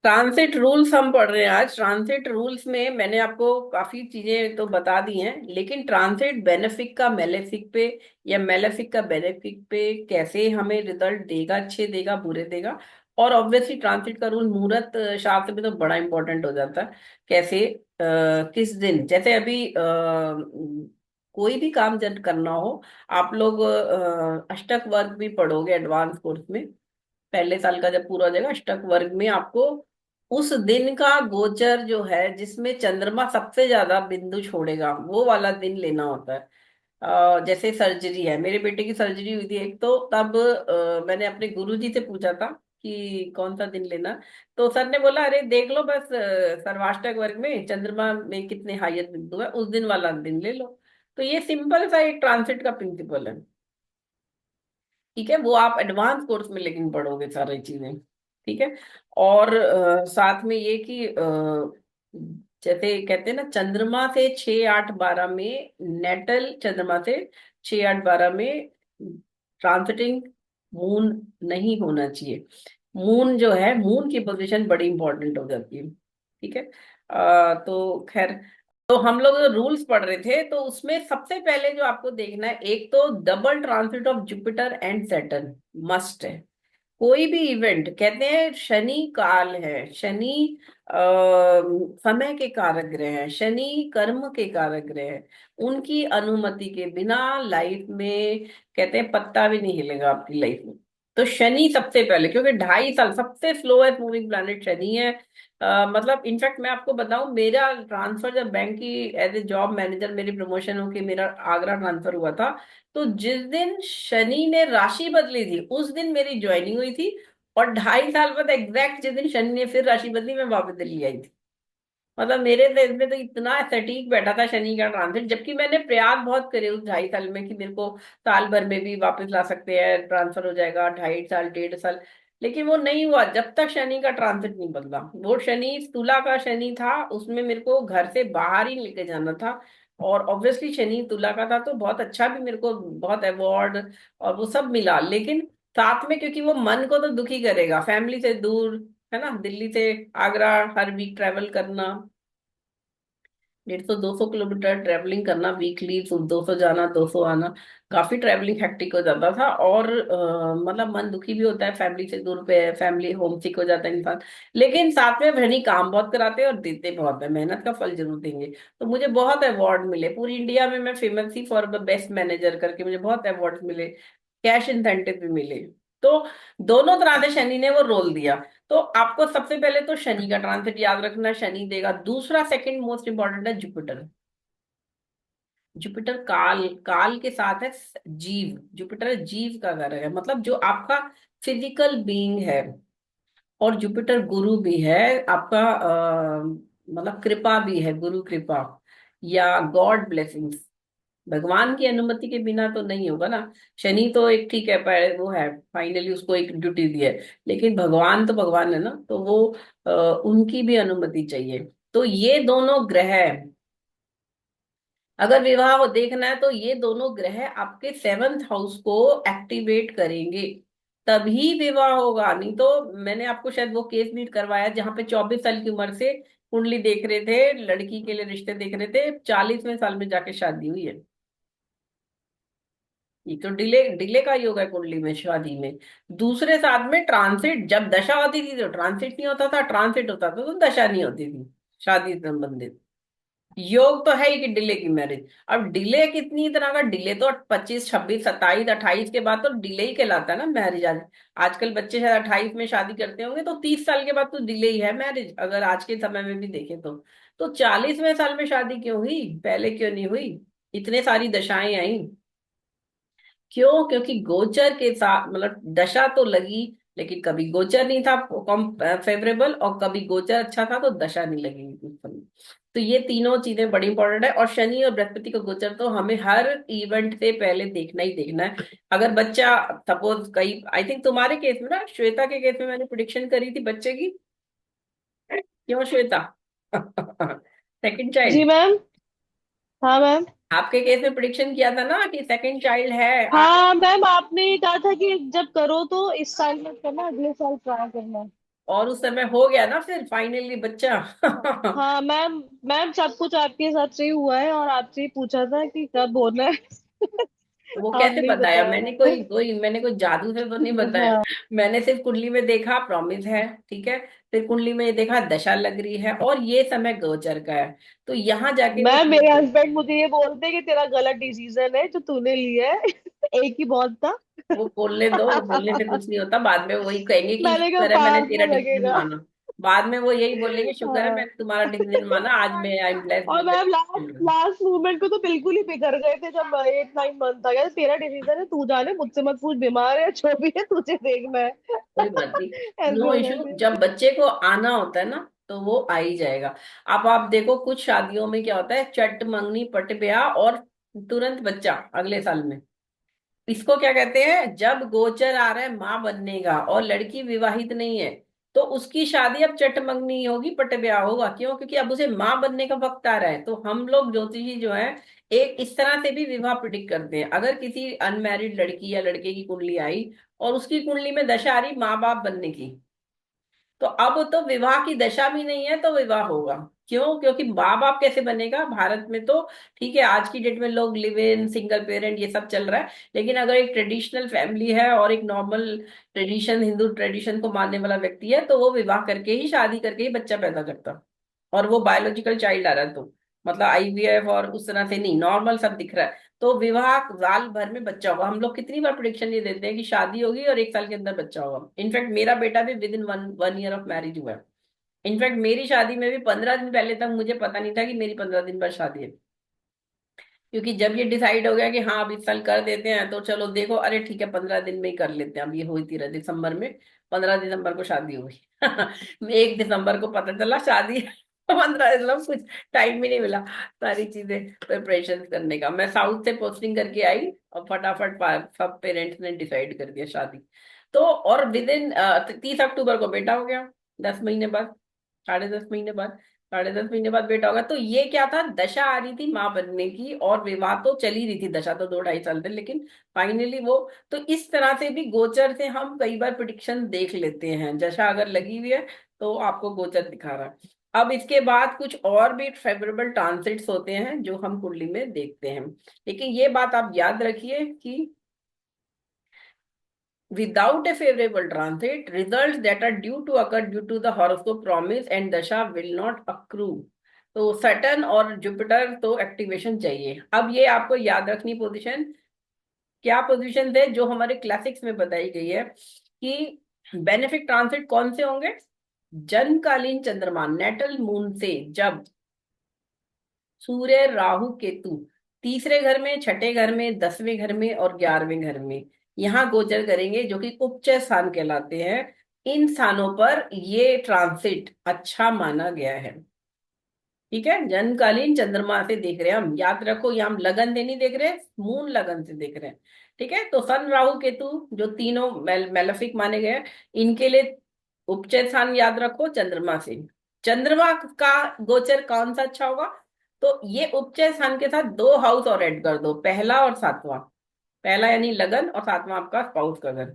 Transit rules हम पढ़ रहे हैं आज। ट्रांसिट रूल्स में मैंने आपको काफी चीजें तो बता दी हैं, लेकिन ट्रांसिट बेनिफिक का मेलेफिक पे या मेलेफिक का बेनिफिक पे कैसे हमें रिजल्ट देगा, अच्छे देगा बुरे देगा। और ऑब्वियसली ट्रांसिट का रूल मुहूर्त शास्त्र में तो बड़ा इंपॉर्टेंट हो जाता है। कैसे किस दिन, जैसे अभी कोई भी काम जब करना हो, आप लोग अष्टक वर्ग भी पढ़ोगे एडवांस कोर्स में। पहले साल का जब पूरा हो जाएगा, अष्टक वर्ग में आपको उस दिन का गोचर जो है जिसमें चंद्रमा सबसे ज्यादा बिंदु छोड़ेगा, वो वाला दिन लेना होता है। जैसे सर्जरी है, मेरे बेटे की सर्जरी हुई थी एक, तो तब मैंने अपने गुरुजी से पूछा था कि कौन सा दिन लेना। तो सर ने बोला अरे देख लो बस, सर्वाष्टक वर्ग में चंद्रमा में कितने हाईएस्ट बिंदु है उस दिन वाला दिन ले लो। तो ये सिंपल सा एक ट्रांसिट का प्रिंसिपल है। ठीक है, वो आप एडवांस कोर्स में लेकिन पढ़ोगे सारी चीजें। ठीक है। और साथ में ये कि जैसे कहते हैं ना, चंद्रमा से 6 8 12 में, नेटल चंद्रमा से 6 8 12 में ट्रांसिटिंग मून नहीं होना चाहिए। मून जो है, मून की पोजीशन बड़ी इंपॉर्टेंट हो जाती है। ठीक है। तो खैर, तो हम लोग रूल्स पढ़ रहे थे, तो उसमें सबसे पहले जो आपको देखना है, एक तो double transit of Jupiter and Saturn must है। कोई भी इवेंट, कहते हैं शनि काल है, शनि अ, समय के कारक ग्रह है, शनि कर्म के कारक ग्रह है। उनकी अनुमति के बिना लाइफ में, कहते हैं, पत्ता भी नहीं हिलेगा आपकी लाइफ में। तो शनि सबसे पहले, क्योंकि 2.5 साल सबसे स्लोएस्ट मूविंग प्लैनेट शनि है। मतलब इनफैक्ट मैं आपको बताऊं, मेरा ट्रांसफर जब बैंक की एज ए जॉब मैनेजर मेरी प्रमोशन होके मेरा आगरा ट्रांसफर हुआ था, तो जिस दिन शनि ने राशि बदली थी उस दिन मेरी ज्वाइनिंग हुई थी। और 2.5 साल बाद एग्जैक्ट जिस दिन शनि ने फिर राशि बदली, मैं वापस दिल्ली आई थी। मतलब मेरे दिल में तो इतना सटीक बैठा था शनि का ट्रांसिट, जबकि मैंने प्रयास बहुत करे उस 2.5 साल में कि मेरे को साल भर में भी वापस ला सकते हैं, ट्रांसफर हो जाएगा 2.5 साल 1.5 साल। लेकिन वो नहीं हुआ जब तक शनि का ट्रांसिट नहीं बदला। वो शनि तुला का शनि था, उसमें मेरे को घर से बाहर ही लेके जाना था। और ऑब्वियसली शनि तुला का था, तो बहुत अच्छा भी, मेरे को बहुत अवार्ड और वो सब मिला। लेकिन साथ में, क्योंकि वो मन को तो दुखी करेगा, फैमिली से दूर, है ना, दिल्ली से आगरा हर वीक ट्रैवल करना, 150 200 किलोमीटर ट्रेवलिंग करना वीकली, 200 जाना 200 आना, काफी ट्रेवलिंग हेक्टिक हो जाता था। और मतलब मन दुखी भी होता है, फैमिली से दूर पे, फैमिली होम सिक हो जाता है इंसान। लेकिन साथ में भनी काम बहुत कराते हैं और देते बहुत है, मेहनत का फल जरूर देंगे। तो मुझे बहुत अवार्ड मिले पूरी इंडिया में, मैं फेमस थी फॉर द बेस्ट मैनेजर करके, मुझे बहुत अवार्ड मिले, कैश इंसेंटिव भी मिले। तो दोनों तरह से शनि ने वो रोल दिया। तो आपको सबसे पहले तो शनि का ट्रांसिट याद रखना, शनि देगा। दूसरा सेकंड मोस्ट इंपॉर्टेंट है जुपिटर। जुपिटर काल, काल के साथ है जीव। जुपिटर जीव का घर है, मतलब जो आपका फिजिकल बीइंग है। और जुपिटर गुरु भी है आपका, मतलब कृपा भी है, गुरु कृपा या गॉड ब्लेसिंग्स। भगवान की अनुमति के बिना तो नहीं होगा ना। शनि तो एक ठीक है, पर वो है, फाइनली उसको एक ड्यूटी दी है। लेकिन भगवान तो भगवान है ना, तो वो उनकी भी अनुमति चाहिए। तो ये दोनों ग्रह, अगर विवाह को देखना है तो ये दोनों ग्रह आपके 7th हाउस को एक्टिवेट करेंगे, तभी विवाह होगा। नहीं तो, मैंने आपको शायद वो केस भी करवाया जहां पे 24 साल की उम्र से कुंडली देख रहे थे, लड़की के लिए रिश्ते देख रहे थे, 40वें साल में जाके शादी हुई है। ये तो डिले डिले का ही होगा कुंडली में, शादी में। दूसरे साथ में ट्रांसिट, जब दशा होती थी तो ट्रांसिट नहीं होता था, ट्रांसिट होता था तो दशा नहीं होती थी शादी से संबंधित। योग तो है ही कि डिले की मैरिज। अब डिले कितनी तरह का डिले, तो 25 26 27 28 के बाद तो डिले ही कहलाता है ना मैरिज। आज आजकल बच्चे शायद 28 में शादी करते होंगे, तो 30 साल के बाद तो डिले ही है मैरिज, अगर आज के समय में भी देखें तो 40वें साल में शादी क्यों हुई, पहले क्यों नहीं हुई? इतने सारी दशाएं आई, क्यों? क्योंकि गोचर के साथ, मतलब दशा तो लगी, लेकिन कभी गोचर नहीं था कम फेवरेबल, और कभी गोचर अच्छा था तो दशा नहीं लगेगी कुछ समय। तो ये तीनों चीजें बड़ी इंपॉर्टेंट है। और शनि और बृहस्पति का गोचर तो हमें हर इवेंट से पहले देखना ही देखना है। अगर बच्चा, सपोज, कई, आई थिंक तुम्हारे केस में ना, श्वेता के केस में मैंने प्रिडिक्शन करी थी बच्चे की। क्यों श्वेता? सेकंड जी चाइल्ड। मैम। हाँ मैम। आपके केस में प्रिडिक्शन किया था ना कि सेकंड चाइल्ड है। हाँ मैम, आपने ये कहा था कि जब करो तो इस साल मत करना, अगले साल ट्राई करना। और उस समय हो गया ना फिर फाइनली बच्चा। हाँ मैम। मैम सब कुछ आपके साथ सही हुआ है और आपसे ही पूछा था कि कब होना है। तो वो आप कैसे नहीं बताया? बताया मैंने कोई जादू से तो नहीं बताया। हाँ मैंने सिर्फ कुंडली में देखा प्रॉमिस है, ठीक है। फिर कुंडली में ये देखा दशा लग रही है और ये समय गोचर का है। तो यहाँ जाके वो मैम, चीज मेरे हस्बैंड मुझे ये बोलते हैं कि तेरा गलत डिसीजन है जो तूने लिया है। एक ही बहुत था। वो बोलने दो, बोलने से कुछ नहीं होता। बाद में वही कहेंगे कि मैंने कहा शुक्र है मैंने तेरा फालतू डिसीजन लगेगा। माना। बाद में वो यही बोलेंगे शुक्र है हाँ। मैंने तुम्हारा डिसीजन माना, आज मैं आई एम और ma'am last blessed. Last moment को तो बिल्कुल ही बिगड़ गए थे जब 8 9 मंथ आ गया। तेरा डिसीजन है, तू जाने, मुझसे मत पूछ, बीमार है जो भी है तुझे देखना है। कोई बात नहीं, ऐसे नो हो इशू। गए थे। जब बच्चे को आना होता है ना तो वो आ ही जाएगा। अब आप देखो कुछ शादियों में क्या होता है, चट मंगनी पट ब्याह और तुरंत बच्चा अगले साल में। इसको क्या कहते हैं? जब गोचर आ रहा है माँ बनने का और लड़की विवाहित नहीं है, तो उसकी शादी अब चट मंगनी होगी, पट ब्याह होगा। क्यों? क्योंकि अब उसे माँ बनने का वक्त आ रहा है। तो हम लोग ज्योतिषी जो है एक इस तरह से भी विवाह प्रिडिक्ट करते हैं। अगर किसी अनमैरिड लड़की या लड़के की कुंडली आई और उसकी कुंडली में दशा आ रही माँ बाप बनने की, तो अब तो विवाह की दशा भी नहीं है तो विवाह होगा। क्यों? क्योंकि माँ बाप कैसे बनेगा भारत में? तो ठीक है, आज की डेट में लोग लिव इन सिंगल पेरेंट ये सब चल रहा है, लेकिन अगर एक ट्रेडिशनल फैमिली है और एक नॉर्मल ट्रेडिशन, हिंदू ट्रेडिशन को मानने वाला व्यक्ति है, तो वो विवाह करके ही, शादी करके ही बच्चा पैदा करता। और वो बायोलॉजिकल चाइल्ड आ रहा है, तो मतलब आईवीएफ और उस तरह से नहीं, नॉर्मल सब दिख रहा है। तो विवाह साल भर में बच्चा होगा। हम लोग कितनी बार प्रिडिक्शन ये देते हैं कि शादी होगी और एक साल के अंदर बच्चा होगा। इनफैक्ट मेरा बेटा भी with in one one year of marriage हुआ है। इनफैक्ट मेरी शादी में भी 15 दिन पहले तक मुझे पता नहीं था कि मेरी 15 दिन बाद शादी है। क्योंकि जब ये डिसाइड हो गया कि हाँ अब इस साल कर देते हैं, तो चलो देखो, अरे ठीक है 15 दिन में ही कर लेते हैं। अब ये हुई थी दिसंबर में, 15 दिसंबर को शादी हुई। 1 दिसंबर को पता चला शादी है। 15 दिन कुछ टाइम ही नहीं मिला सारी चीजें प्रिपरेशन करने का। मैं साउथ से पोस्टिंग करके आई और फटाफट सब पेरेंट्स ने डिसाइड कर दिया शादी। तो और विद इन 30 अक्टूबर को बेटा हो गया, 10 महीने बाद, 10.5 महीने बाद। 10.5 महीने बाद बेटा होगा। तो ये क्या था, दशा आ रही थी माँ बनने की और विवाह तो चली रही थी, दशा तो 2 ढाई साल थे, लेकिन फाइनली वो। तो इस तरह से भी गोचर से हम कई बार प्रिडिक्शन देख लेते हैं। दशा अगर लगी हुई है तो आपको गोचर दिखा रहा है। अब इसके बाद कुछ और भी फेवरेबल ट्रांसिट्स होते हैं जो हम कुंडली में देखते हैं। लेकिन ये बात आप याद रखिए कि without a favorable transit, results that are due to occur due to the horoscope promise and dasha will not accrue। तो सैटर्न और जुपिटर तो एक्टिवेशन चाहिए। अब ये आपको याद रखनी पोजीशन, क्या पोजीशन थे जो हमारे क्लासिक्स में बताई गई है कि बेनिफिक ट्रांसिट कौन से होंगे? जन्मकालीन चंद्रमा नेटल मून से जब सूर्य राहु केतु तीसरे घर में, छठे घर में, 10वें घर में और 11वें घर में यहाँ गोचर करेंगे, जो कि उपचय स्थान कहलाते हैं। इन स्थानों पर ये ट्रांसिट अच्छा माना गया है। ठीक है, जन्मकालीन चंद्रमा से देख रहे हैं हम, याद रखो, ये हम लगन से नहीं देख रहे, मून लगन से देख रहे हैं। ठीक है, तो सन राहु केतु जो तीनों मेलेफिक माने गए हैं, इनके लिए उपचय स्थान याद रखो चंद्रमा से। चंद्रमा का गोचर कौन सा अच्छा होगा? तो ये उपचय स्थान के साथ 2 हाउस और ऐड कर दो, पहला और सातवां। पहला यानी लगन और सातवां आपका स्पाउस का घर।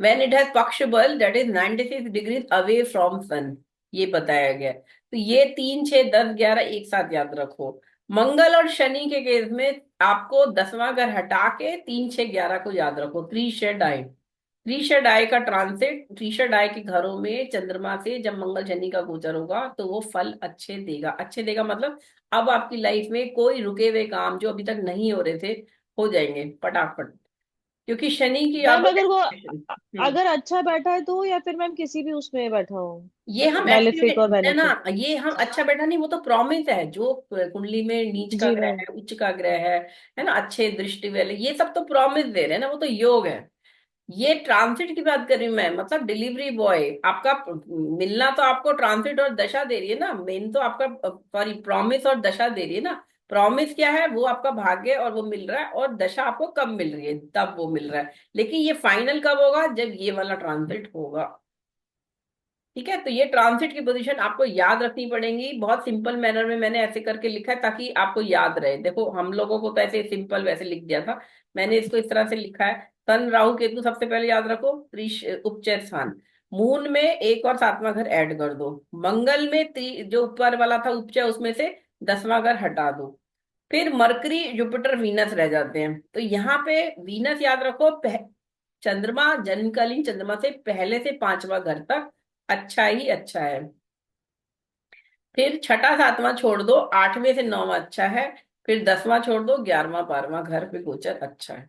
when it has पक्ष बल that is 96 degree away from sun, ये बताया गया है। तो ये 3 6 10 11 एक साथ याद रखो। मंगल और शनि के केस में आपको 10वां घर हटा के 3 6 11 को याद रखो। त्रिशेडाई, त्रिशेडाई का ट्रांसिट, त्रिशेडाई के घरों में चंद्रमा से जब मंगल शनि का गोचर होगा तो वो फल अच्छे देगा। अच्छे देगा मतलब अब आपकी लाइफ में कोई रुके हुए काम जो अभी तक नहीं हो रहे थे, हो जाएंगे फटाफट। क्योंकि शनि की मैम अब अगर वो हम्म अगर अच्छा बैठा है तो, या फिर मैम किसी भी उसमें बैठा हो, ये हम मेलेफिक और एक्टिवेट है ना, बेनिफिक। ये हम अच्छा बैठा नहीं, वो तो प्रॉमिस है जो कुंडली में नीच का जी ग्रह मैम। है, उच्च का ग्रह है ना, अच्छे दृष्टि वाले, ये सब तो प्रॉमिस दे रहे हैं ना, वो तो योग है। ये ट्रांसिट की बात कर रही हूँ मैं, मतलब डिलीवरी बॉय आपका मिलना तो आपको ट्रांसिट और दशा दे रही है ना, मेन तो आपका सॉरी प्रॉमिस और दशा दे रही है ना। प्रॉमिस क्या है? वो आपका भाग्य और वो मिल रहा है, और दशा आपको कब मिल रही है? तब वो मिल रहा है। लेकिन ये फाइनल कब होगा? जब ये वाला ट्रांसिट होगा। ठीक है, तो ये ट्रांसिट की पोजीशन आपको याद रखनी पड़ेगी। बहुत सिंपल मैनर में मैंने ऐसे करके लिखा है ताकि आपको याद रहे। देखो हम लोगों को तो ऐसे सिंपल वैसे लिख दिया था, मैंने इसको इस तरह से लिखा है। सन राहु केतु सबसे पहले याद रखो, त्रिश उपचय स्थान। मून में एक और सातवां घर ऐड कर दो। मंगल में जो ऊपर वाला था उपचय, उसमें से 10वां घर हटा दो। फिर मरकरी, जुपिटर, वीनस रह जाते हैं। तो यहाँ पे वीनस याद रखो, चंद्रमा जन्मकालीन चंद्रमा से पहले से 5वां घर तक अच्छा ही अच्छा है। फिर छठा सातवां छोड़ दो, 8वें से 9वां अच्छा है। फिर 10वां छोड़ दो, 11वां 12वां घर पे गोचर अच्छा है।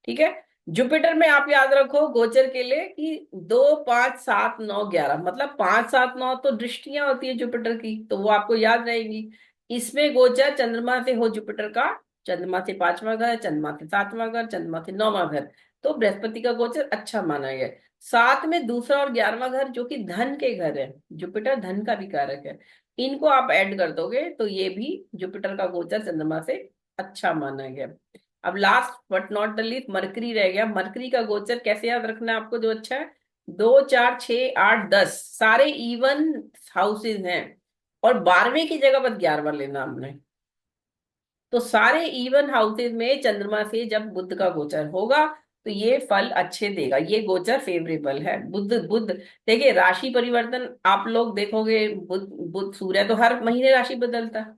ठीक है। जुपिटर में आप याद रखो गोचर के लिए कि 2 5 7 9 11, मतलब 5 7 9 तो दृष्टियां होती है जुपिटर की, तो वो आपको याद रहेगी। इसमें गोचर चंद्रमा से हो जुपिटर का, चंद्रमा से 5वां घर, चंद्रमा से 7वां घर, चंद्रमा से 9वां घर, तो बृहस्पति का गोचर अच्छा माना गया है। साथ में दूसरा और 11वां घर जो कि धन के घर है, जुपिटर धन का भी कारक है, इनको आप ऐड कर दोगे तो ये भी जुपिटर का गोचर चंद्रमा से अच्छा माना गया। अब last but not the least mercury रह गया। मरकरी का गोचर कैसे याद रखना है आपको जो अच्छा है, 2 4 6 8 10 सारे इवन हाउसेज हैं, और 12वें की जगह बस 11वां लेना हमने। तो सारे इवन हाउसेज में चंद्रमा से जब बुध का गोचर होगा तो ये फल अच्छे देगा, ये गोचर फेवरेबल है। बुध बुध देखिए राशि परिवर्तन आप लोग देखोगे, बुध बुध सूर्य तो हर महीने राशि बदलता है,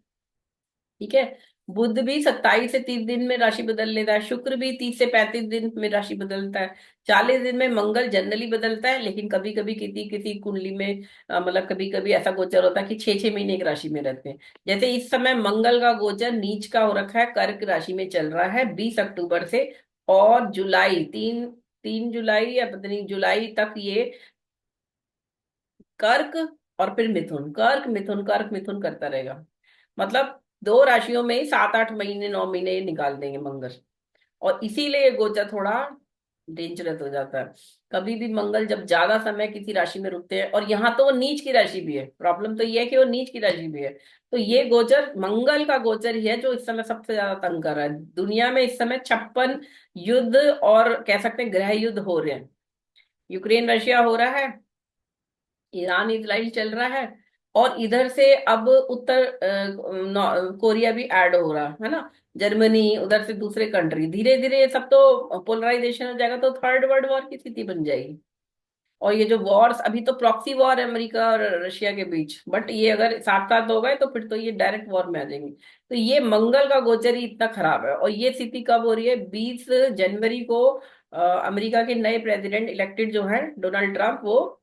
ठीक है। बुध भी 27 से 30 दिन में राशि बदल लेता है, शुक्र भी 30 से 35 दिन में राशि बदलता है, 40 दिन में मंगल जनरली बदलता है, लेकिन कभी कभी किसी किसी कुंडली में मतलब कभी कभी ऐसा गोचर होता है कि 6 6 महीने एक राशि में रहते हैं। जैसे इस समय मंगल का गोचर नीच का हो रखा है, कर्क राशि में चल रहा है 20 अक्टूबर से, और जुलाई 3 3 जुलाई या पता नहीं जुलाई तक ये कर्क और फिर मिथुन, कर्क मिथुन कर्क मिथुन करता रहेगा। मतलब दो राशियों में ही 7 8 महीने 9 महीने निकाल देंगे मंगल। और इसीलिए ये गोचर थोड़ा डेंजरस हो जाता है। कभी भी मंगल जब ज्यादा समय किसी राशि में रुकते हैं, और यहाँ तो वो नीच की राशि भी है, प्रॉब्लम तो ये है कि वो नीच की राशि भी है, तो ये गोचर मंगल का गोचर ही है जो इस समय सबसे ज्यादा तंग कर रहा है दुनिया में। इस समय 56 युद्ध और कह सकते हैं गृह युद्ध हो रहे हैं। यूक्रेन रशिया हो रहा है, ईरान इजराइल चल रहा है, और इधर से अब उत्तर कोरिया भी ऐड हो रहा है ना, जर्मनी, उधर से दूसरे कंट्री, धीरे धीरे ये सब तो पोलराइजेशन हो जाएगा, तो थर्ड वर्ल्ड वॉर की स्थिति बन जाएगी। और ये जो वॉर्स अभी तो प्रॉक्सी वॉर है अमेरिका और रशिया के बीच, बट ये अगर साथ साथ हो गए तो फिर तो ये डायरेक्ट वॉर में आ जाएंगे। तो ये मंगल का गोचर ही इतना खराब है, और ये स्थिति कब हो रही है, 20 जनवरी को अमेरिका के नए प्रेसिडेंट इलेक्टेड जो है डोनाल्ड ट्रंप, वो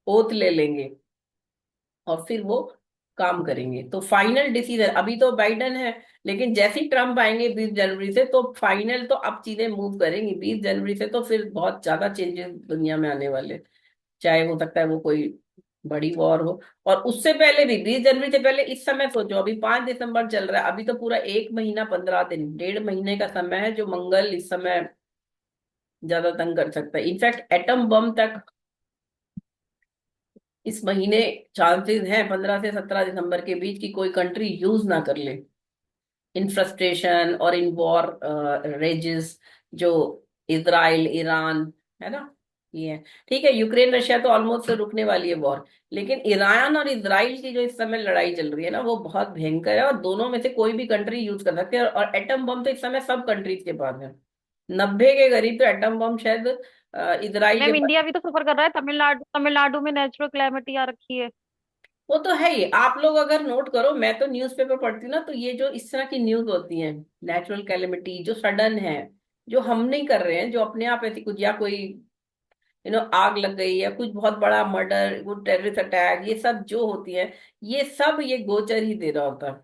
ओथ ले लेंगे और फिर वो काम करेंगे। तो फाइनल डिसीजन अभी तो बाइडन है, लेकिन जैसे ही ट्रम्प आएंगे 20 जनवरी से, तो फाइनल तो अब चीजें मूव करेंगी 20 जनवरी से, तो फिर बहुत ज्यादा चेंजेस दुनिया में आने वाले। चाहे हो सकता है वो कोई बड़ी वॉर हो, और उससे पहले भी 20 जनवरी से पहले इस समय सोचो, अभी 5 दिसंबर चल रहा है, अभी तो पूरा 1 महीना 15 दिन 1.5 महीने का समय है जो मंगल इस समय ज्यादा तंग कर सकता है। इनफैक्ट एटम बम तक इस महीने चांसेस हैं 15 से 17 दिसंबर के बीच की कोई कंट्री यूज ना कर ले, इन फ्रस्ट्रेशन और इन वॉर रेजेस जो इजराइल ईरान है ना, ये है। ठीक है, यूक्रेन रशिया तो ऑलमोस्ट रुकने वाली है वॉर, लेकिन ईरान और इजराइल की जो इस समय लड़ाई चल रही है ना, वो बहुत भयंकर है, और दोनों में से कोई भी कंट्री यूज कर सकती है। और एटम बम तो इस समय सब कंट्रीज के पास है, 90 के करीब तो एटम बम शायद इजराइल के मैम पास। इंडिया भी तो सफर कर रहा है, तमिलनाडु तमिलनाडु में नेचुरल क्लैमिटी आ रखी है। वो तो है ही, आप लोग अगर नोट करो, मैं तो न्यूज़पेपर पढ़ती हूँ ना, तो ये जो इस तरह की न्यूज होती है, नेचुरल कैलेमिटी जो सडन है, जो हम नहीं कर रहे हैं, जो अपने आप ऐसी कुछ, या कोई आग लग गई या कुछ बहुत बड़ा मर्डर, वो टेररिस्ट अटैक, ये सब जो होती है, ये सब ये गोचर ही दे रहा होता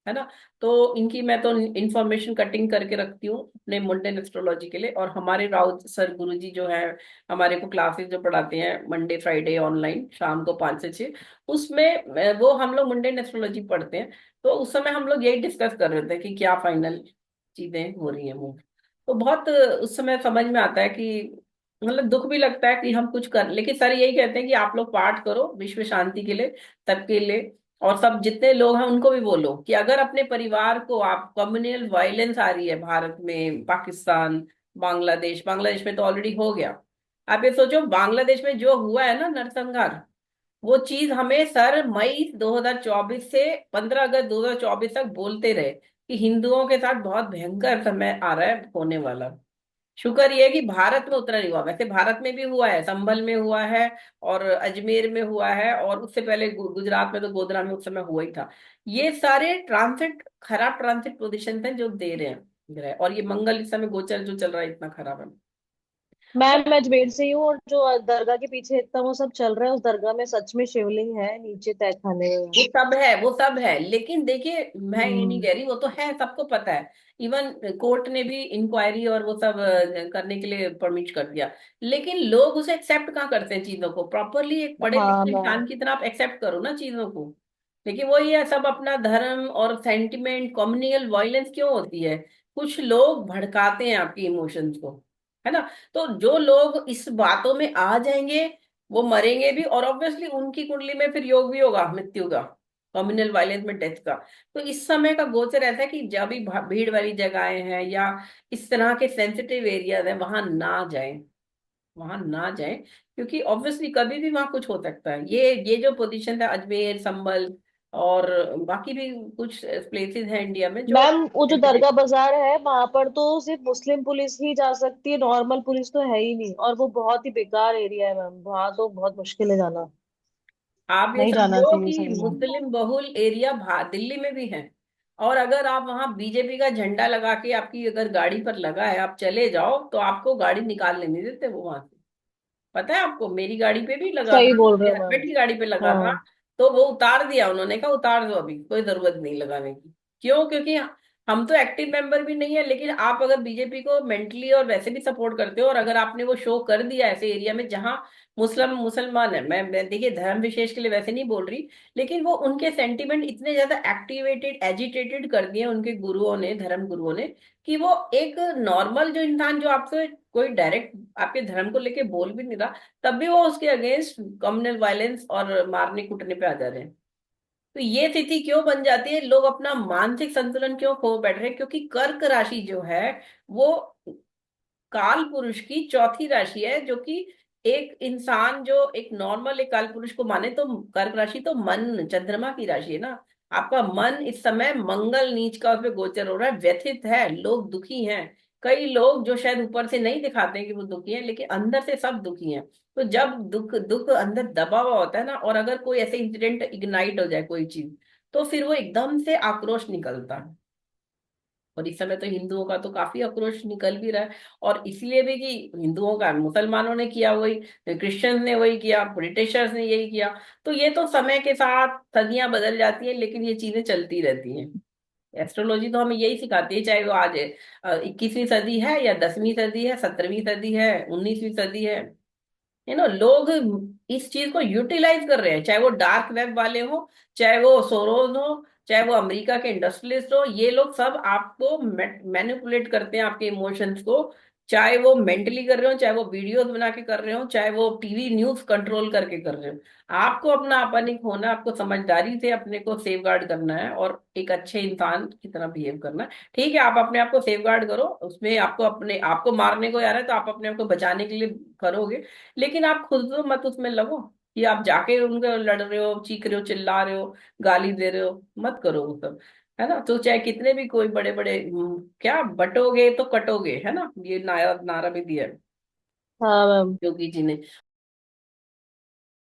है ना। तो इनकी मैं तो इंफॉर्मेशन कटिंग करके रखती हूँ अपने मुंडन एस्ट्रोलॉजी के लिए। और हमारे राउत सर गुरुजी जो है, हमारे को क्लासेस जो पढ़ाते हैं मंडे फ्राइडे ऑनलाइन शाम को 5 से 6, उसमें वो हम लोग मुंडन एस्ट्रोलॉजी पढ़ते हैं। तो उस समय हम लोग यही डिस्कस कर रहे थे कि क्या फाइनल चीजें हो रही हैं मूव। तो बहुत उस समय समझ में आता है कि मतलब दुख भी लगता है कि हम कुछ कर, लेकिन सर यही कहते हैं कि आप लोग पाठ करो विश्व शांति के लिए, सबके लिए, और सब जितने लोग हैं उनको भी बोलो कि अगर अपने परिवार को आप, कम्युनल वायलेंस आ रही है भारत में, पाकिस्तान, बांग्लादेश, बांग्लादेश में तो ऑलरेडी हो गया। आप ये सोचो बांग्लादेश में जो हुआ है ना नरसंहार, वो चीज हमें सर मई 2024 से 15 अगस्त 2024 तक बोलते रहे कि हिंदुओं के साथ बहुत भयंकर समय आ रहा है होने वाला। शुक्र ये है कि भारत में उतना नहीं हुआ, वैसे भारत में भी हुआ है, संभल में हुआ है और अजमेर में हुआ है, और उससे पहले गुजरात में तो गोधरा में उस समय हुआ ही था। ये सारे ट्रांसिट, खराब ट्रांसिट पोजिशन हैं जो दे रहे हैं ग्रह, और ये मंगल इस समय गोचर जो चल रहा है इतना खराब है। मैं अजमेर से ही हूँ, और जो दरगाह के पीछे इतना वो सब चल रहा है, उस दरगाह में सच में शिवलिंग है नीचे तहखाने में। वो सब है, वो सब है, लेकिन देखिए मैं ये नहीं हम्म। कह रही, वो तो है, सबको पता है। इवन कोर्ट ने भी इंक्वायरी और वो सब करने के लिए परमिट कर दिया। लेकिन लोग उसे एक्सेप्ट कहाँ करते हैं चीजों को प्रॉपरली, एक पढ़े हाँ लिखे इंसान मैं। की तरह आप एक्सेप्ट करो ना चीजों को। लेकिन वही है, सब अपना धर्म और सेंटिमेंट, कम्युनल वायलेंस क्यों होती है, कुछ लोग भड़काते हैं आपकी इमोशंस को, है ना। तो जो लोग इस बातों में आ जाएंगे वो मरेंगे भी, और ऑब्वियसली उनकी कुंडली में फिर योग भी होगा मृत्यु का, कम्युनल वायलेंस में डेथ का। तो इस समय का गोचर ऐसा है कि जब भी भीड़ वाली जगहें हैं या इस तरह के सेंसिटिव एरियाज हैं, वहां ना जाएं, वहां ना जाएं, क्योंकि ऑब्वियसली कभी भी वहां कुछ हो सकता है। ये जो पोजीशन है अजमेर, संभल और बाकी भी कुछ प्लेसेस हैं इंडिया में जो मैम वो जो सेंसिटिव। दरगाह बाजार है वहां पर तो सिर्फ मुस्लिम पुलिस ही जा सकती है, नॉर्मल पुलिस तो है ही नहीं, और वो बहुत ही बेकार एरिया है मैम, वहां तो बहुत मुश्किल है जाना। आप ये नहीं जाना समझो चाहिए कि सही में। मुस्लिम बहुल एरिया दिल्ली में भी है, और अगर आप वहां बीजेपी का झंडा लगा के आपकी अगर गाड़ी पर लगा है, आप चले जाओ तो आपको गाड़ी निकालने नहीं देते वो वहां से। पता है आपको, मेरी गाड़ी पे भी लगा सही था, बोल रहे मेरे हो मैम। हस्बैंड की गाड़ी पे लगा था। हाँ। तो वो उतार दिया, उन्होंने कहा उतार दो, अभी कोई जरूरत नहीं लगाने की। क्यों? क्योंकि हम तो एक्टिव मेंबर भी नहीं है, लेकिन आप अगर बीजेपी को मेंटली और वैसे भी सपोर्ट करते हो, और अगर आपने वो शो कर दिया ऐसे एरिया में जहां मुसलमान है, मैं देखिए धर्म विशेष के लिए वैसे नहीं बोल रही, लेकिन वो उनके सेंटिमेंट इतने ज्यादा एक्टिवेटेड, एजिटेटेड कर दिए उनके गुरुओं ने, धर्म गुरुओं ने, कि वो एक नॉर्मल जो इंसान जो आपसे कोई डायरेक्ट आपके धर्म को लेके बोल भी नहीं रहा, तब भी वो उसके अगेंस्ट कम्युनल वायलेंस और मारने कूटने पे आ जा रहे हैं। तो ये स्थिति क्यों बन जाती है, लोग अपना मानसिक संतुलन क्यों खो बैठ रहे हैं? क्योंकि कर्क राशि जो है वो काल पुरुष की चौथी राशि है, जो कि एक इंसान जो एक नॉर्मल एक काल पुरुष को माने तो कर्क राशि तो मन चंद्रमा की राशि है ना। आपका मन इस समय मंगल नीच का उसमें गोचर हो रहा है, व्यथित है, लोग दुखी हैं। कई लोग जो शायद ऊपर से नहीं दिखाते हैं कि वो दुखी हैं, लेकिन अंदर से सब दुखी हैं। तो जब दुख दुख अंदर दबा हुआ होता है ना, और अगर कोई ऐसे इंसिडेंट इग्नाइट हो जाए कोई चीज, तो फिर वो एकदम से आक्रोश निकलता है। और इस समय तो हिंदुओं का तो काफी आक्रोश निकल भी रहा है, और इसलिए भी कि हिंदुओं का मुसलमानों ने किया वही, क्रिश्चियंस ने वही किया, ब्रिटिशर्स ने यही किया। तो ये तो समय के साथ सदियां बदल जाती हैं, लेकिन ये चीजें चलती रहती हैं। एस्ट्रोलॉजी तो हमें यही सिखाती है, चाहे वो आज 21वीं सदी है या 10वीं सदी है, 17वीं सदी है, 19वीं सदी है। लोग इस चीज को यूटिलाइज कर रहे हैं, चाहे वो डार्क वेब वाले हो, चाहे वो सोरोज हो, चाहे वो अमेरिका के इंडस्ट्रियलिस्ट हो, ये लोग सब आपको मैनिपुलेट करते हैं आपके इमोशंस को। चाहे वो मेंटली कर रहे हो, चाहे वो वीडियोस बना के कर रहे हो, चाहे वो टीवी न्यूज कंट्रोल करके कर रहे हो। आपको अपना अपन एक होना, आपको समझदारी से अपने को सेफ गार्ड करना है और एक अच्छे इंसान की तरह बिहेव करना है। ठीक है, आप अपने आप को सेफ गार्ड करो, उसमें आपको अपने आपको मारने को आ रहा है तो आप अपने आप को बचाने के लिए करोगे, लेकिन आप खुद तो मत उसमें लगो कि आप जाके उनको लड़ रहे हो, चीख रहे हो, चिल्ला रहे हो, गाली दे रहे हो, मत करो वो सब, है ना। तो चाहे कितने भी कोई बड़े बड़े क्या बटोगे तो कटोगे, है ना, ये नारा नारा भी दिया है हाँ मैम। योगी जी ने।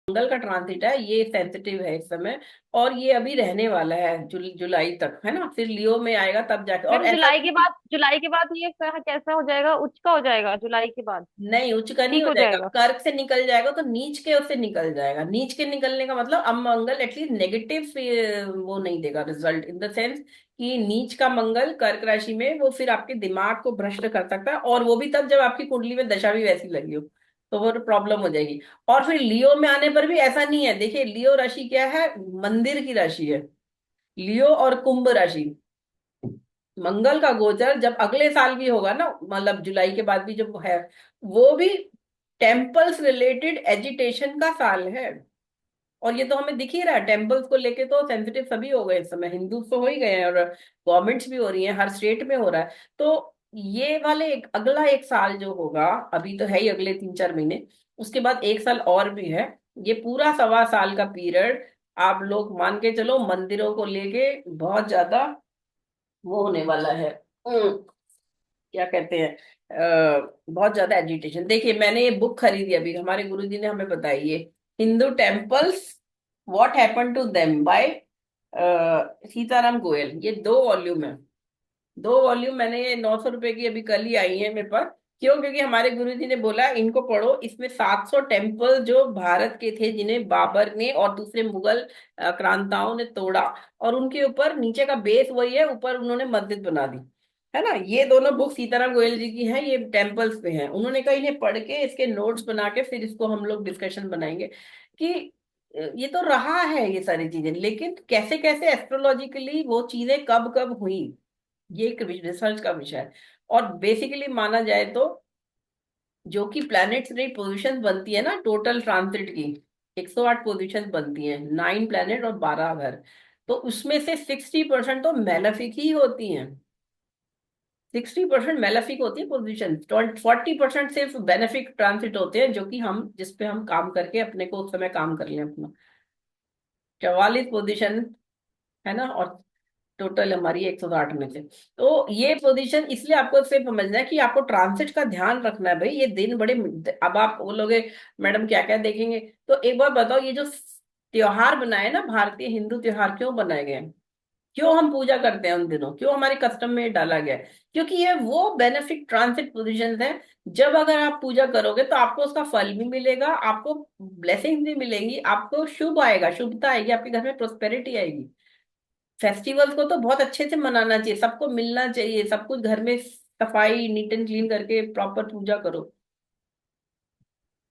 मंगल का ट्रांसिट है, ये सेंसिटिव है इस समय, और ये अभी रहने वाला है जुलाई तक, है ना, फिर लियो में आएगा तब जाके, और मैम ऐसा जुलाई नहीं के कि बाद, जुलाई के बाद ये कैसा हो जाएगा, उच्च का हो जाएगा जुलाई के बाद? नहीं, उच्च का नहीं ठीक हो हो जाएगा, जाएगा? कर्क से निकल जाएगा तो नीच के उससे निकल जाएगा। नीच के निकलने का मतलब अब मंगल एटलीस्ट नेगेटिव वो नहीं देगा रिजल्ट, इन द सेंस कि नीच का मंगल कर्क राशि में वो फिर आपके दिमाग को भ्रष्ट कर सकता है, और वो भी तब जब आपकी कुंडली में दशा भी वैसी लगी हो, तो वो प्रॉब्लम हो जाएगी। और फिर लियो में आने पर भी ऐसा नहीं है, देखिए लियो राशि क्या है, मंदिर की राशि है, लियो और कुंभ राशि। मंगल का गोचर जब अगले साल भी होगा ना, मतलब जुलाई के बाद भी जब है, वो भी टेम्पल्स रिलेटेड एजिटेशन का साल है। और ये तो हमें दिख ही रहा है, टेम्पल्स को लेके तो सेंसिटिव सभी हो गए इस समय, हिंदू तो हो ही गए हैं, और गवर्नमेंट्स भी हो रही हैं, हर स्टेट में हो रहा है। तो ये वाले अगला एक साल जो होगा, अभी तो है ही अगले 3-4 महीने, उसके बाद एक साल और भी है, ये पूरा 1.25 साल का पीरियड आप लोग मान के चलो मंदिरों को लेके बहुत ज्यादा वो होने वाला है। क्या कहते हैं, बहुत ज्यादा एजिटेशन। देखिए मैंने ये बुक खरीदी अभी, हमारे गुरुजी ने हमें बताई, ये Hindu temples what happened to them by Sitaram Goel. ये 2 वॉल्यूम है। 2 वॉल्यूम मैंने, ये 900 रुपए की अभी कल ही आई है मेरे पास। क्यों? क्योंकि हमारे गुरुजी ने बोला इनको पढ़ो, इसमें 700 टेम्पल जो भारत के थे जिन्हें बाबर ने और दूसरे मुगल आक्रांताओं ने तोड़ा, और उनके ऊपर नीचे का बेस वही है, ऊपर उन्होंने मस्जिद बना दी, है ना। ये दोनों बुक सीताराम गोयल जी की हैं, ये टेम्पल्स पे हैं। उन्होंने कहा इन्हें पढ़ के इसके नोट्स बना के फिर इसको हम लोग डिस्कशन बनाएंगे कि ये तो रहा है ये सारी चीजें, लेकिन कैसे कैसे एस्ट्रोलॉजिकली वो चीजें कब कब हुई, ये एक रिसर्च का विषय है। और बेसिकली माना जाए तो जो कि प्लैनेट्स की पोजीशन बनती है ना टोटल ट्रांसिट की, 108 पोजीशन बनती है, 9 प्लैनेट और 12 घर। तो उसमें से 60% तो मेलेफिक ही होती हैं। 60% मेलेफिक होती है पोजीशन, 40% सिर्फ बेनिफिक ट्रांसिट होते हैं, जो कि हम जिस पे हम काम करके अपने को उस समय काम कर लें अपना। 44 पोजीशन है ना, और टोटल हमारी 108 में से। तो ये पोजीशन इसलिए आपको सिर्फ समझना है कि आपको ट्रांसिट का ध्यान रखना है भाई। ये दिन बड़े, अब आप बोलोगे मैडम क्या क्या देखेंगे, तो एक बार बताओ, ये जो त्योहार बनाए ना, भारतीय हिंदू त्योहार क्यों बनाए गए हैं? क्यों हम पूजा करते हैं उन दिनों? क्यों हमारे कस्टम में ये डाला गया है? क्योंकि ये वो बेनिफिक ट्रांसिट पोजीशन है, जब अगर आप पूजा करोगे तो आपको उसका फल भी मिलेगा, आपको ब्लेसिंग भी मिलेंगी, आपको शुभ आएगा, शुभता आएगी, आपके घर में प्रोस्पेरिटी आएगी। फेस्टिवल्स को तो बहुत अच्छे से मनाना चाहिए, सबको मिलना चाहिए, सब कुछ घर में सफाई नीट एंड क्लीन करके प्रॉपर पूजा करो,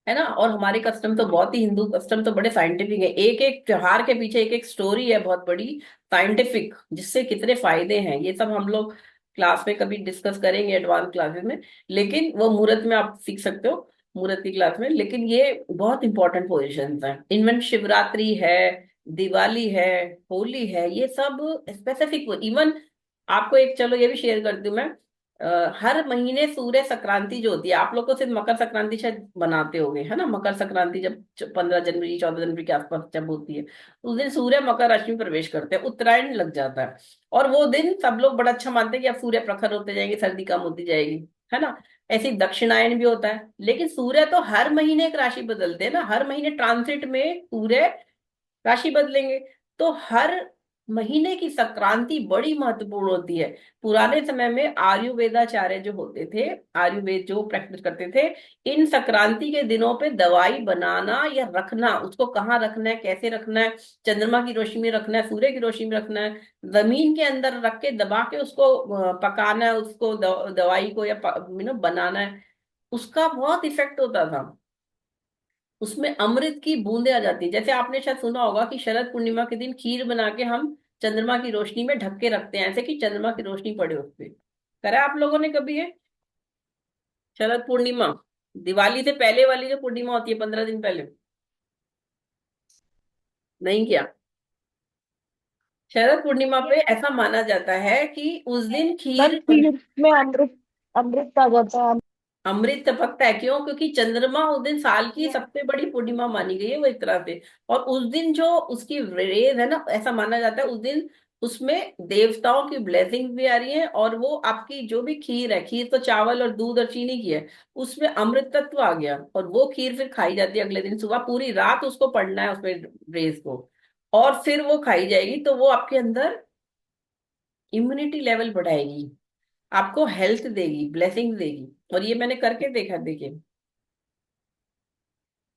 है ना। और हमारे कस्टम तो बहुत ही, हिंदू कस्टम तो बड़े साइंटिफिक है, एक एक त्योहार के पीछे एक एक स्टोरी है बहुत बड़ी साइंटिफिक, जिससे कितने फायदे हैं ये सब हम लोग क्लास में कभी डिस्कस करेंगे, एडवांस क्लासेस में। लेकिन वो मुहूर्त में आप सीख सकते हो, मुहूर्त की क्लास में। लेकिन ये बहुत इंपॉर्टेंट पोजिशन है इनमें, शिवरात्रि है, दिवाली है, होली है, ये सब स्पेसिफिक। इवन आपको एक, चलो ये भी शेयर करती हूँ मैं, हर महीने सूर्य संक्रांति जो होती है, आप लोग को सिर्फ मकर संक्रांति शायद बनाते होंगे, है ना। मकर संक्रांति जब 15 जनवरी 14 जनवरी के आसपास जब होती है, उस दिन सूर्य मकर राशि में प्रवेश करते हैं, उत्तरायण लग जाता है। और वो दिन सब लोग बड़ा अच्छा मानते हैं कि अब सूर्य प्रखर होते जाएंगे, सर्दी कम होती जाएगी, है ना। ऐसे ही दक्षिणायन भी होता है। लेकिन सूर्य तो हर महीने एक राशि बदलते हैं ना, हर महीने ट्रांसिट में सूर्य राशि बदलेंगे। तो हर महीने की संक्रांति बड़ी महत्वपूर्ण होती है। पुराने समय में आयुर्वेदाचार्य जो होते थे, आयुर्वेद जो प्रैक्टिस करते थे, इन संक्रांति के दिनों पे दवाई बनाना या रखना, उसको कहाँ रखना है, कैसे रखना है, चंद्रमा की रोशनी में रखना है, सूर्य की रोशनी में रखना है, जमीन के अंदर रख के दबा के उसको पकाना है, उसको दवाई को या बनाना है, उसका बहुत इफेक्ट होता था। उसमें अमृत की बूंदें आ जाती है। जैसे आपने शायद सुना होगा कि शरद पूर्णिमा के दिन खीर बना के हम चंद्रमा की रोशनी में ढक के रखते हैं, ऐसे कि चंद्रमा की रोशनी पड़े उस पे। करा आप लोगों ने कभी ये? शरद पूर्णिमा, दिवाली से पहले वाली जो पूर्णिमा होती है, 15 दिन पहले, नहीं किया? शरद पूर्णिमा पे ऐसा माना जाता है कि उस दिन मैम खीर, खीर में अमृत, अमृत आ जाता है। अमृत टपकता है। क्यों? क्योंकि चंद्रमा उस दिन साल की सबसे बड़ी पूर्णिमा मानी गई है वो, एक तरह से। और उस दिन जो उसकी रेज है ना, ऐसा माना जाता है उस दिन उसमें देवताओं की ब्लेसिंग भी आ रही है, और वो आपकी जो भी खीर है, खीर तो चावल और दूध और चीनी की है, उसमें अमृत तत्व आ गया, और वो खीर फिर खाई जाती है अगले दिन सुबह, पूरी रात उसको पढ़ना है उसमें रेज को, और फिर वो खाई जाएगी, तो वो आपके अंदर इम्यूनिटी लेवल बढ़ाएगी, आपको हेल्थ देगी, ब्लेसिंग देगी। और ये मैंने करके देखा, देखिए,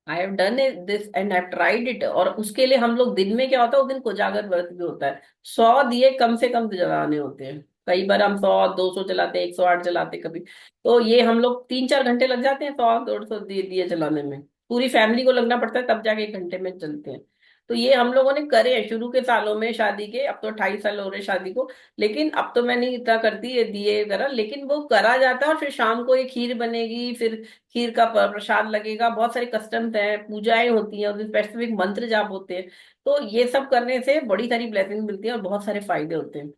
I have done this and I have tried it. और उसके लिए हम लोग दिन में क्या होता है, उस दिन कोजागर व्रत भी होता है, 100 दिए कम से कम जलाने होते हैं। कई बार हम 100 200 जलाते हैं, 108 जलाते कभी। तो ये हम लोग 3 4 घंटे लग जाते हैं 100 150 दिए जलाने में, पूरी फैमिली को लगना पड़ता है, तब जाके 1 घंटे में जलते हैं। तो ये हम लोगों ने करे हैं शुरू के सालों में शादी के, अब तो 28 साल हो रहे शादी को। लेकिन अब तो मैं नहीं इतना करती ये दिए वगैरह, लेकिन वो करा जाता है। और फिर शाम को ये खीर बनेगी, फिर खीर का प्रसाद लगेगा, बहुत सारे कस्टम्स हैं, पूजाएं होती हैं, उस स्पेसिफिक मंत्र जाप होते हैं। तो ये सब करने से बड़ी सारी ब्लेसिंग मिलती है और बहुत सारे फायदे होते हैं।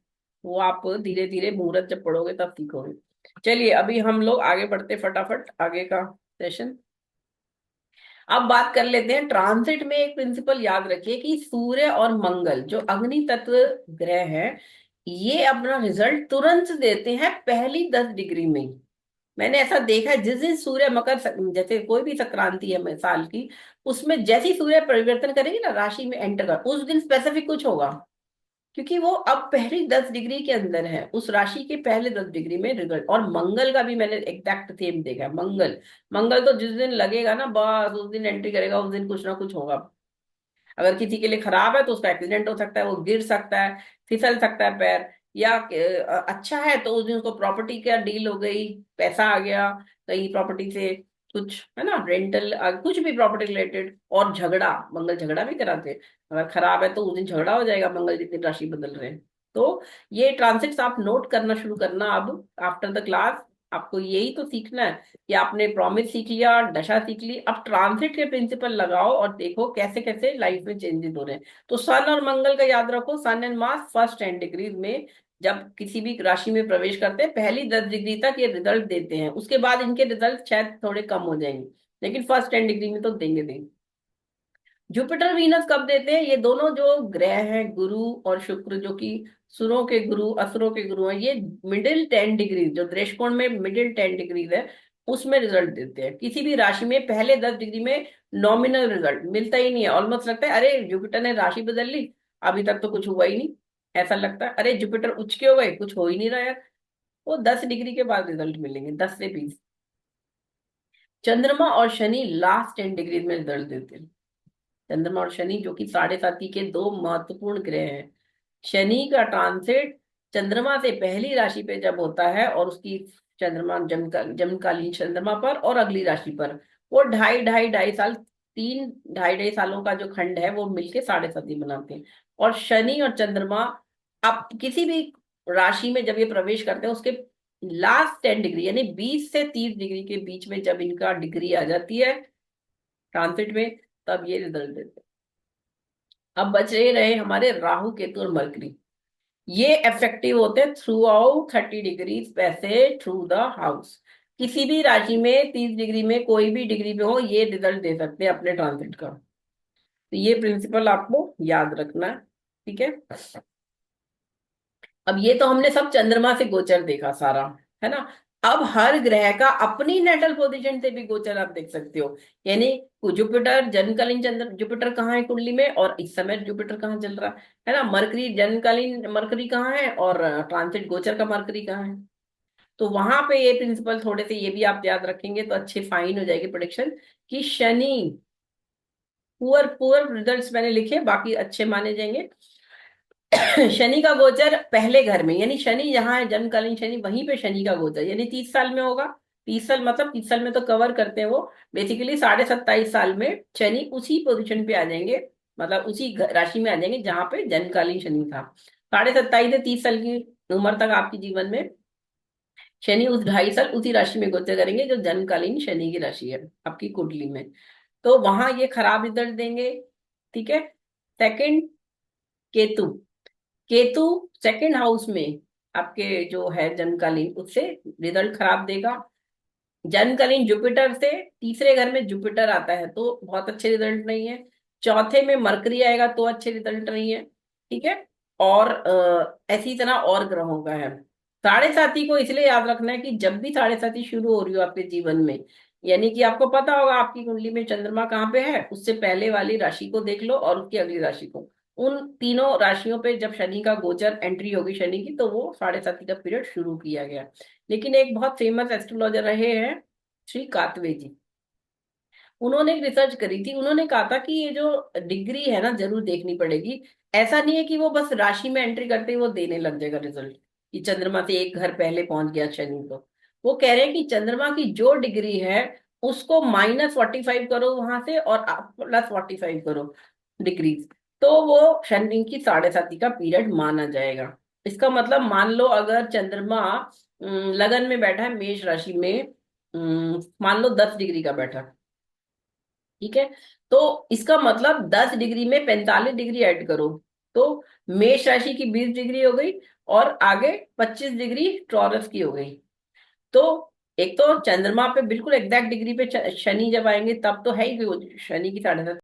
वो आप धीरे धीरे मुहूर्त जब पढ़ोगे तब सीखोगे। चलिए अभी हम लोग आगे बढ़ते, फटाफट आगे का सेशन। अब बात कर लेते हैं ट्रांजिट में। एक प्रिंसिपल याद रखिए कि सूर्य और मंगल जो अग्नि तत्व ग्रह हैं, ये अपना रिजल्ट तुरंत देते हैं पहली 10 डिग्री में ही। मैंने ऐसा देखा है, जिस दिन सूर्य जैसे कोई भी संक्रांति है साल की, उसमें जैसे ही सूर्य परिवर्तन करेंगे ना, राशि में एंटर कर, उस दिन स्पेसिफिक कुछ होगा। क्योंकि वो अब पहली 10 डिग्री के अंदर है, उस राशि के पहले 10 डिग्री में रिजल्ट। और मंगल का भी मैंने एग्जैक्ट सेम देखा है। मंगल, मंगल तो जिस दिन लगेगा ना, बस उस दिन एंट्री करेगा, उस दिन कुछ ना कुछ होगा। अगर किसी के लिए खराब है तो उसका एक्सीडेंट हो सकता है, वो गिर सकता है, फिसल सकता है पैर। या अच्छा है तो उस दिन उसको प्रॉपर्टी का डील हो गई, पैसा आ गया कहीं प्रॉपर्टी से, कुछ है ना, रेंटल, कुछ भी प्रॉपर्टी रिलेटेड। और झगड़ा, मंगल झगड़ा भी कराते हैं। अगर खराब है तो उस दिन झगड़ा हो जाएगा, मंगल जितनी राशि बदल रहे हैं। तो ये ट्रांसिट्स आप नोट करना शुरू करना अब, आफ्टर द क्लास। आपको यही तो सीखना है कि आपने प्रॉमिस सीख लिया, दशा सीख ली, अब ट्रांसिट के प्रिंसिपल लगाओ और देखो कैसे कैसे लाइफ में चेंजेस हो रहे हैं। तो सन और मंगल का याद रखो, सन एंड मार्स फर्स्ट 10 डिग्रीज में जब किसी भी राशि में प्रवेश करते हैं, पहली 10 डिग्री तक ये रिजल्ट देते हैं, उसके बाद इनके रिजल्ट शायद थोड़े कम हो जाएंगे, लेकिन फर्स्ट 10 डिग्री में तो देंगे देंगे। जुपिटर वीनस कब देते हैं? ये दोनों जो ग्रह हैं, गुरु और शुक्र, जो कि सुरों के गुरु असुरों के गुरु हैं, ये मिडिल 10 डिग्री, जो दृष्टिकोण में मिडिल 10 डिग्रीज है, उसमें रिजल्ट देते हैं किसी भी राशि में पहले 10 डिग्री में। नॉमिनल रिजल्ट मिलता ही नहीं है, ऑलमोस्ट लगता है अरे जुपिटर ने राशि बदल ली, अभी तक तो कुछ हुआ ही नहीं। ऐसा लगता है अरे जुपिटर उच्च के हो गए, कुछ हो ही नहीं रहा यार। वो 10 डिग्री के बाद रिजल्ट मिलेंगे, 10 से 20। चंद्रमा और शनि लास्ट 10 डिग्री में रिजल्ट देते हैं। चंद्रमा और शनि जो कि साढ़े साथी के दो महत्वपूर्ण ग्रह हैं। शनि का ट्रांसिट चंद्रमा से पहली राशि पे जब होता है, और उसकी चंद्रमा जन्मकालीन चंद्रमा पर और अगली राशि पर, वो ढाई ढाई ढाई साल, तीन ढाई ढाई सालों का जो खंड है वो मिलके साढ़े साथी बनाते हैं। और शनि और चंद्रमा अब किसी भी राशि में जब ये प्रवेश करते हैं, उसके लास्ट 10 डिग्री यानी 20 से 30 डिग्री के बीच में जब इनका डिग्री आ जाती है ट्रांसिट में, तब ये रिजल्ट देते हैं। अब बच रहे हमारे राहु केतु और मरकरी। ये इफेक्टिव होते हैं थ्रू आउट 30 डिग्री पैसे थ्रू द हाउस। किसी भी राशि में 30 डिग्री में कोई भी डिग्री में हो, ये रिजल्ट दे सकते हैं अपने ट्रांसिट का। तो ये प्रिंसिपल आपको याद रखना है। ठीक है। अब ये तो हमने सब चंद्रमा से गोचर देखा सारा, है ना। अब हर ग्रह का अपनी नेटल पोजीशन से भी गोचर आप देख सकते हो। यानी जुपिटर जन्मकालीन चंद्र, जुपिटर कहाँ है कुंडली में, और इस समय जुपिटर कहाँ चल रहा है ना। मरकरी जन्मकालीन मरकरी कहाँ है, और ट्रांसिट गोचर का मरकरी कहाँ है। तो वहां पे ये प्रिंसिपल थोड़े से ये भी आप याद रखेंगे तो अच्छे फाइन हो जाएगी प्रोडिक्शन। कि शनि, पुअर पुअर रिजल्ट्स मैंने लिखे, बाकी अच्छे माने जाएंगे। शनि का गोचर पहले घर में, यानी शनि जहां है जन्मकालीन शनि, वहीं पे शनि का गोचर, यानी 30 साल में होगा। 30 साल मतलब 30 साल में तो कवर करते हैं वो, बेसिकली 27.5 साल में शनि उसी पोजीशन पे आ जाएंगे, मतलब उसी राशि में आ जाएंगे जहां पे जन्मकालीन शनि था। 27.5 से 30 साल की उम्र तक आपके जीवन में शनि उस 2.5 साल उसी राशि में गोचर करेंगे जो जन्मकालीन शनि की राशि है आपकी कुंडली में। तो वहां ये खराब रिजल्ट देंगे। ठीक है। Second, Ketu. Ketu second house में आपके जो है जन्मकालीन, उससे रिजल्ट खराब देगा। जन्मकालीन जुपिटर से तीसरे घर में जुपिटर आता है तो बहुत अच्छे रिजल्ट नहीं है। चौथे में मरकरी आएगा तो अच्छे रिजल्ट नहीं है। ठीक है। और ऐसी तरह और ग्रहों का है। साढ़े साथी को इसलिए याद रखना है कि जब भी साढ़े साथी शुरू हो रही हो आपके जीवन में, यानी कि आपको पता होगा आपकी कुंडली में चंद्रमा कहाँ पे है, उससे पहले वाली राशि को देख लो और उसकी अगली राशि को। उन तीनों राशियों पे जब शनि का गोचर एंट्री होगी शनि की, तो वो साढ़े साथी का पीरियड शुरू किया गया। लेकिन एक बहुत फेमस एस्ट्रोलॉजर रहे हैं श्री कातवे जी, उन्होंने एक रिसर्च करी थी। उन्होंने कहा था कि ये जो डिग्री है ना, जरूर देखनी पड़ेगी। ऐसा नहीं है कि वो बस राशि में एंट्री करते ही वो देने लग जाएगा रिजल्ट, कि चंद्रमा से एक घर पहले पहुंच गया शनि तो। वो कह रहे हैं कि चंद्रमा की जो डिग्री है उसको -45 करो वहां से, और +45 करो डिग्री, तो वो शनि की साढ़े साथी का पीरियड माना जाएगा। इसका मतलब मान लो अगर चंद्रमा लगन में बैठा है मेष राशि में, मान लो 10 डिग्री का बैठा, ठीक है, तो इसका मतलब 10 डिग्री में 45 डिग्री ऐड करो, तो मेष राशि की 20 डिग्री हो गई, और आगे 25 डिग्री टॉरस की हो गई। तो एक तो चंद्रमा पे बिल्कुल एग्जैक्ट डिग्री पे शनि जब आएंगे तब तो है ही, शनि की साढ़े